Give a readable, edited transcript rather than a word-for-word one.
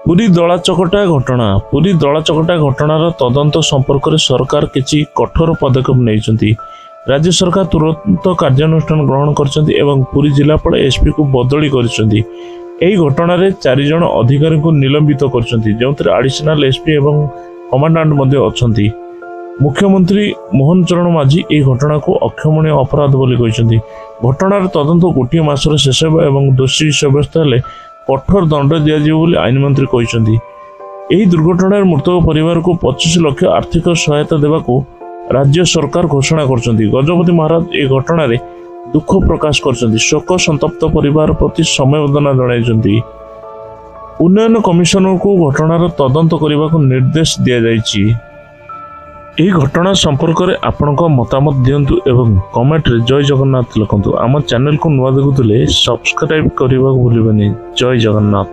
ପୁରୀ ଦଳାଚକଟା ଘଟଣାର ତଦନ୍ତ ସମ୍ପର୍କରେ ସରକାର କିଛି କଠୋର ପଦକ୍ଷେପ ନେଇଛନ୍ତି। ରାଜ୍ୟ ସରକାର ତୁରନ୍ତ କାର୍ଯ୍ୟାନୁଷ୍ଠାନ ଗ୍ରହଣ କରିଛନ୍ତି ଏବଂ ପୁରୀ ଜିଲ୍ଲାପାଳ ଏସ୍ପିକୁ ବଦଳି କରିଛନ୍ତି। ଏହି ଘଟଣାରେ 4 ଜଣ ଅଧିକାରୀଙ୍କୁ ନିଲମ୍ବିତ କରିଛନ୍ତି, ଯେଉଁଥିରେ ଆଡିସନାଲ ଏସ୍ପି ଏବଂ କମାଣ୍ଡାଣ୍ଟ ମଧ୍ୟ ଅଛନ୍ତି। ମୁଖ୍ୟମନ୍ତ୍ରୀ ମୋହନ ଚରଣ ମାଝୀ ଏହି ଘଟଣାକୁ ଅକ୍ଷମଣୀୟ ଅପରାଧ ବୋଲି କହିଛନ୍ତି। ଘଟଣାର ତଦନ୍ତ ଗୋଟିଏ ମାସରେ ଶେଷ ହେବ ଏବଂ ଦୋଷୀ ସାବ୍ୟସ୍ତ ହେଲେ କଠୋର ଦଣ୍ଡ ଦିଆଯିବ ବୋଲି ଆଇନମନ୍ତ୍ରୀ କହିଛନ୍ତି। ଏହି ଦୁର୍ଘଟଣାରେ ମୃତକ ପରିବାରକୁ 25 ଲକ୍ଷ ଆର୍ଥିକ ସହାୟତା ଦେବାକୁ ରାଜ୍ୟ ସରକାର ଘୋଷଣା କରିଛନ୍ତି। ଗଜପତି ମହାରାଜ ଏହି ଘଟଣାରେ ଦୁଃଖ ପ୍ରକାଶ କରିଛନ୍ତି। ଶୋକ ସନ୍ତପ୍ତ ପରିବାର ପ୍ରତି ସମବେଦନା ଜଣାଇଛନ୍ତି। ଉନ୍ନୟନ କମିଶନରଙ୍କୁ ଘଟଣାର ତଦନ୍ତ କରିବାକୁ ନିର୍ଦ୍ଦେଶ ଦିଆଯାଇଛି। ଏହି ଘଟଣା ସମ୍ପର୍କରେ ଆପଣଙ୍କ ମତାମତ ଦିଅନ୍ତୁ ଏବଂ କମେଣ୍ଟରେ ଜୟ ଜଗନ୍ନାଥ ଲେଖନ୍ତୁ। ଆମ ଚ୍ୟାନେଲକୁ ନୂଆ ଦେଖୁଥିଲେ ସବସ୍କ୍ରାଇବ୍ କରିବାକୁ ଭୁଲିବେନି। ଜୟ ଜଗନ୍ନାଥ।